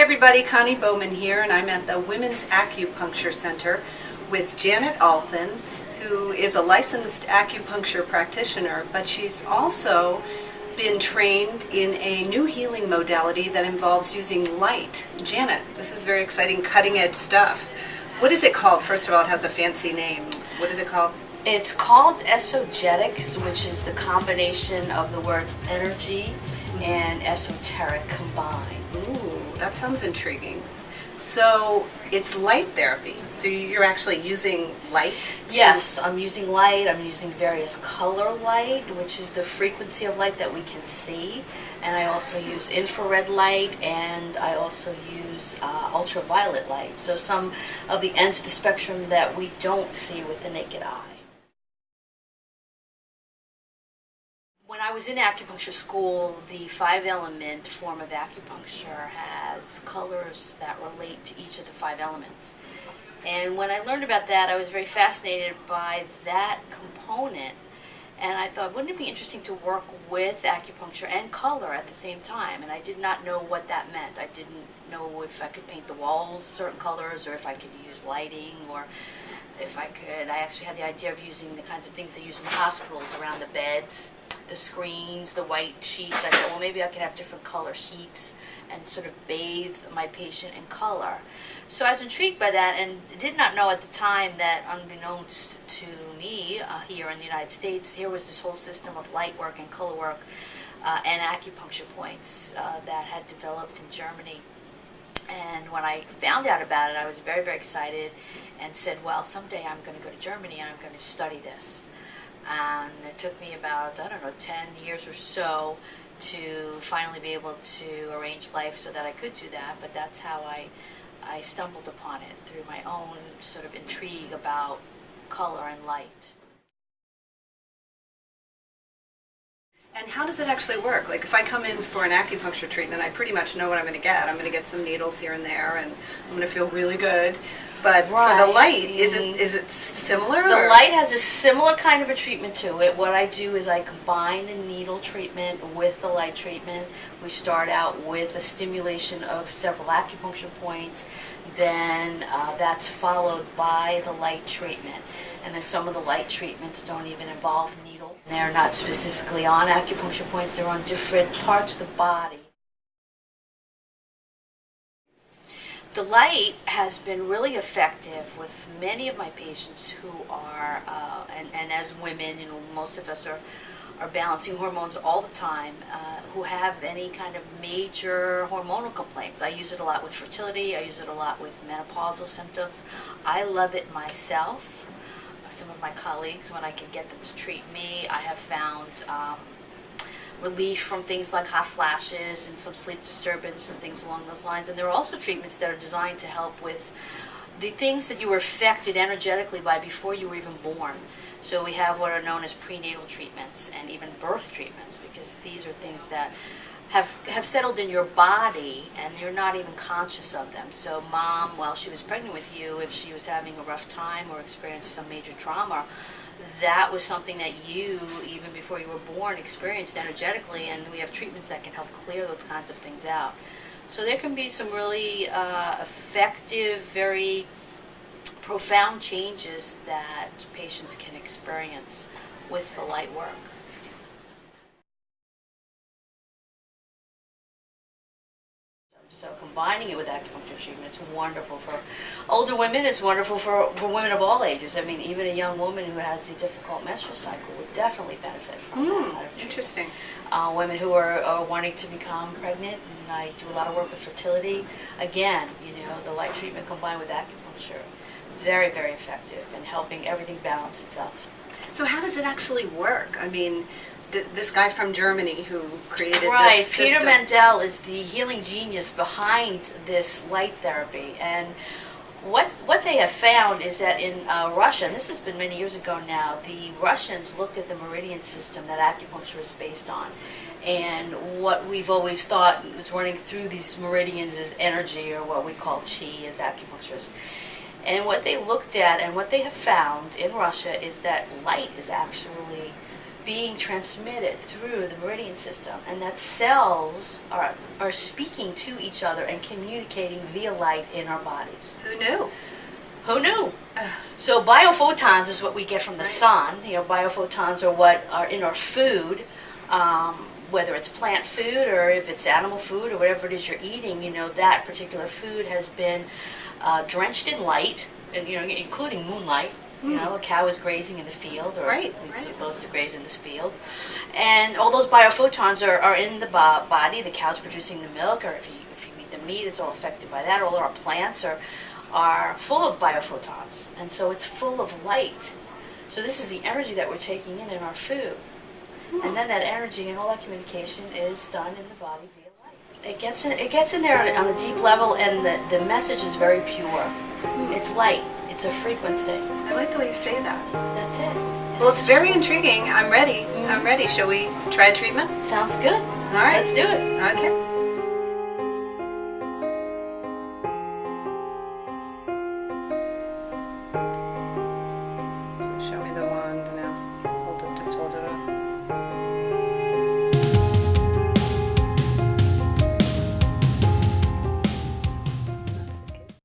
Hey everybody, Connie Bowman here, and I'm at the Women's Acupuncture Center with Janet Althen, who is a licensed acupuncture practitioner, but she's also been trained in a new healing modality that involves using light. Janet, this is very exciting, cutting-edge stuff. What is it called? First of all, it has a fancy name. What is it called? It's called esogetics, which is the combination of the words energy and esoteric combined. Ooh, that sounds intriguing. So it's light therapy. So you're actually using light? Yes, I'm using light. I'm using various color light, which is the frequency of light that we can see. And I also use infrared light, and I also use ultraviolet light. So some of the ends of the spectrum that we don't see with the naked eye. When I was in acupuncture school, the 5-element form of acupuncture has colors that relate to each of the 5 elements. And when I learned about that, I was very fascinated by that component. And I thought, wouldn't it be interesting to work with acupuncture and color at the same time? And I did not know what that meant. I didn't know if I could paint the walls certain colors, or if I could use lighting, or if I could. I actually had the idea of using the kinds of things they use in the hospitals around the beds, the screens, the white sheets. I thought, well, maybe I could have different color sheets and sort of bathe my patient in color. So I was intrigued by that, and did not know at the time that, unbeknownst to me here in the United States, here was this whole system of light work and color work and acupuncture points that had developed in Germany. And when I found out about it, I was very, very excited and said, well, someday I'm going to go to Germany and I'm going to study this. And it took me about, 10 years or so to finally be able to arrange life so that I could do that. But that's how I stumbled upon it, through my own sort of intrigue about color and light. And how does it actually work? Like, if I come in for an acupuncture treatment, I pretty much know what I'm going to get. I'm going to get some needles here and there, and I'm going to feel really good. But right. For the light, is it similar? The light has a similar kind of a treatment to it. What I do is I combine the needle treatment with the light treatment. We start out with a stimulation of several acupuncture points. Then that's followed by the light treatment. And then some of the light treatments don't even involve needles. They're not specifically on acupuncture points. They're on different parts of the body. The light has been really effective with many of my patients who are, and as women, most of us are balancing hormones all the time, who have any kind of major hormonal complaints. I use it a lot with fertility. I use it a lot with menopausal symptoms. I love it myself. Some of my colleagues, when I can get them to treat me, I have found relief from things like hot flashes and some sleep disturbance and things along those lines. And there are also treatments that are designed to help with the things that you were affected energetically by before you were even born. So we have what are known as prenatal treatments and even birth treatments, because these are things that have settled in your body and you're not even conscious of them. So mom, while she was pregnant with you, if she was having a rough time or experienced some major trauma, that was something that you, even before you were born, experienced energetically, and we have treatments that can help clear those kinds of things out. So there can be some really effective, very profound changes that patients can experience with the light work. So combining it with acupuncture treatment, it's wonderful for older women. It's wonderful for women of all ages. I mean, even a young woman who has a difficult menstrual cycle would definitely benefit from that kind of treatment. Interesting. Women who are wanting to become pregnant, and I do a lot of work with fertility. Again, the light treatment combined with acupuncture, very, very effective in helping everything balance itself. So how does it actually work? I mean, this guy from Germany who created this system. Peter Mandel is the healing genius behind this light therapy. And what they have found is that in Russia, and this has been many years ago now, the Russians looked at the meridian system that acupuncture is based on. And what we've always thought was running through these meridians is energy, or what we call qi as acupuncturists. And what they looked at and what they have found in Russia is that light is actually being transmitted through the meridian system, and that cells are speaking to each other and communicating via light in our bodies. Who knew? Who knew? So biophotons is what we get from the sun. You know, biophotons are what are in our food, whether it's plant food or if it's animal food or whatever it is you're eating. You know, that particular food has been drenched in light, and, you know, including moonlight. You know, a cow is grazing in the field, or it's supposed to graze in this field. And all those biophotons are in the body. The cow's producing the milk, or if you eat the meat, it's all affected by that. All our plants are full of biophotons, and so it's full of light. So this is the energy that we're taking in our food. And then that energy and all that communication is done in the body via light. It gets in there on a deep level, and the message is very pure. It's light. It's a frequency. I like the way you say that. That's it. Well, it's very intriguing. I'm ready. I'm ready. Shall we try a treatment? Sounds good. All right. Let's do it. Okay. Show me the